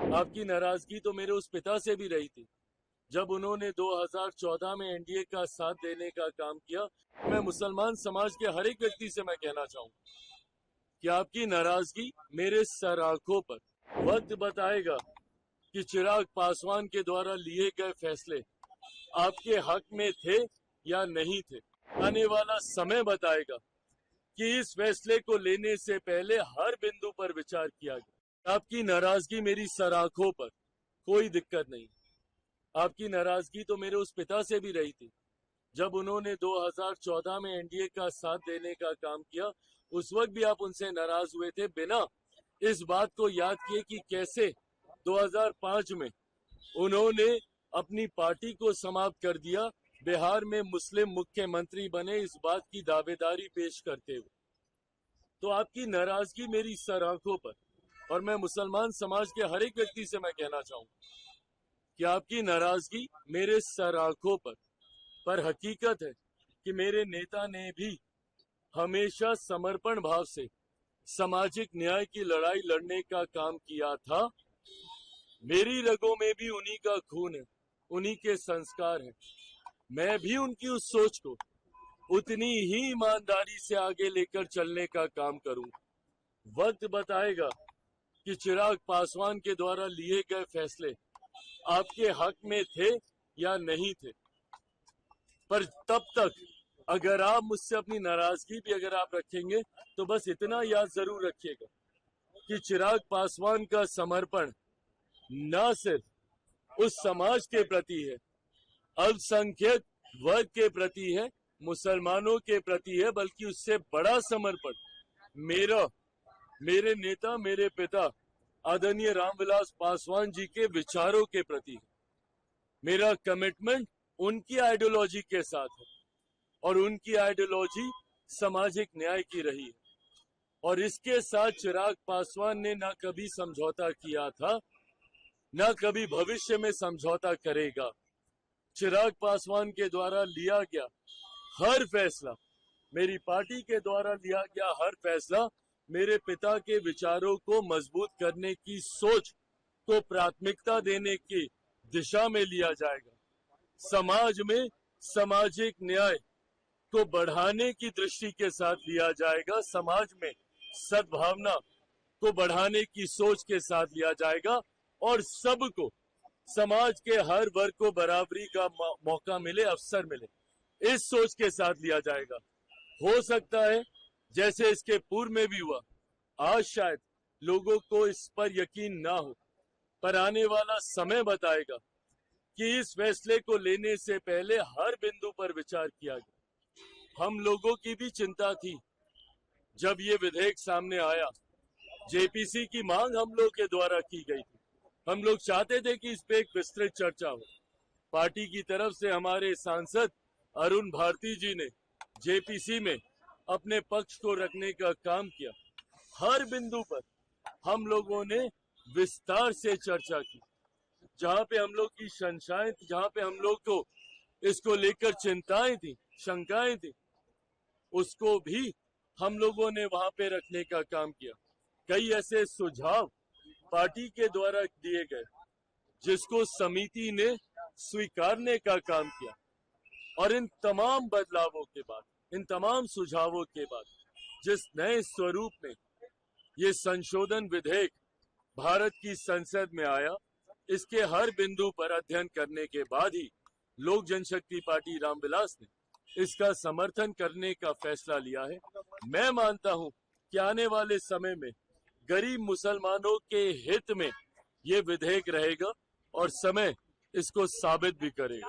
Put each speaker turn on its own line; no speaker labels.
आपकी नाराजगी तो मेरे उस पिता से भी रही थी जब उन्होंने 2014 में एनडीए का साथ देने का काम किया। मैं मुसलमान समाज के हर एक व्यक्ति से मैं कहना चाहूंगा कि आपकी नाराजगी मेरे सर आंखों पर। वक्त बताएगा कि चिराग पासवान के द्वारा लिए गए फैसले आपके हक में थे या नहीं थे। आने वाला समय बताएगा कि इस फैसले को लेने से पहले हर बिंदु पर विचार किया गया। आपकी नाराजगी मेरी सर आंखों पर, कोई दिक्कत नहीं। आपकी नाराजगी तो मेरे उस पिता से भी रही थी जब उन्होंने 2014 में एनडीए का साथ देने का काम किया। उस वक्त भी आप उनसे नाराज हुए थे, बिना इस बात को याद किए कि कैसे 2005 में उन्होंने अपनी पार्टी को समाप्त कर दिया, बिहार में मुस्लिम मुख्यमंत्री बने इस बात की दावेदारी पेश करते हुए। तो आपकी नाराजगी मेरी सर आंखों पर, और मैं मुसलमान समाज के हर एक व्यक्ति से मैं कहना चाहूंगा कि आपकी नाराजगी मेरे सर आंखों पर हकीकत है कि मेरे नेता ने भी हमेशा समर्पण भाव से सामाजिक न्याय की लड़ाई लड़ने का काम किया था। मेरी रगों में भी उन्हीं का खून है, उन्हीं के संस्कार हैं। मैं भी उनकी उस सोच को उतनी ही ईमानदारी से आगे लेकर चलने का काम करूंगा। वक्त बताएगा कि चिराग पासवान के द्वारा लिए गए फैसले आपके हक में थे या नहीं थे। पर तब तक अगर आप मुझसे अपनी नाराजगी भी अगर आप रखेंगे तो बस इतना याद जरूर रखिएगा कि चिराग पासवान का समर्पण न सिर्फ उस समाज के प्रति है, अल्पसंख्यक वर्ग के प्रति है, मुसलमानों के प्रति है, बल्कि उससे बड़ा समर्पण मेरे नेता, मेरे पिता आदरणीय रामविलास पासवान जी के विचारों के प्रति है। मेरा कमिटमेंट उनकी आइडियोलॉजी के साथ है और उनकी आइडियोलॉजी सामाजिक न्याय की रही है। और इसके साथ चिराग पासवान ने ना कभी समझौता किया था, ना कभी भविष्य में समझौता करेगा। चिराग पासवान के द्वारा लिया गया हर फैसला, मेरी पार्टी के द्वारा लिया गया हर फैसला मेरे पिता के विचारों को मजबूत करने की सोच को प्राथमिकता देने की दिशा में लिया जाएगा। समाज में सामाजिक न्याय को बढ़ाने की दृष्टि के साथ लिया जाएगा। समाज में सद्भावना को बढ़ाने की सोच के साथ लिया जाएगा और सबको, समाज के हर वर्ग को बराबरी का मौका मिले, अवसर मिले, इस सोच के साथ लिया जाएगा। हो सकता है जैसे इसके पूर्व में भी हुआ, आज शायद लोगों को इस पर यकीन ना हो, पर आने वाला समय बताएगा कि इस फैसले को लेने से पहले हर बिंदु पर विचार किया गया। हम लोगों की भी चिंता थी जब ये विधेयक सामने आया। जेपीसी की मांग हम लोग के द्वारा की गई थी। हम लोग चाहते थे कि इस पे एक विस्तृत चर्चा हो। पार्टी की तरफ से हमारे सांसद अरुण भारती जी ने जेपीसी में अपने पक्ष को रखने का काम किया। हर बिंदु पर हम लोगों ने विस्तार से चर्चा की। जहां पे हम लोग की शंकाएं थी, जहां पे हम लोग को इसको लेकर चिंताएं थी, शंकाएं थी, उसको भी हम लोगों ने वहां पे रखने का काम किया। कई ऐसे सुझाव पार्टी के द्वारा दिए गए जिसको समिति ने स्वीकारने का काम किया। और इन तमाम बदलावों के बाद, इन तमाम सुझावों के बाद जिस नए स्वरूप में ये संशोधन विधेयक भारत की संसद में आया, इसके हर बिंदु पर अध्ययन करने के बाद ही लोक जनशक्ति पार्टी रामविलास ने इसका समर्थन करने का फैसला लिया है। मैं मानता हूं कि आने वाले समय में गरीब मुसलमानों के हित में ये विधेयक रहेगा और समय इसको साबित भी करेगा।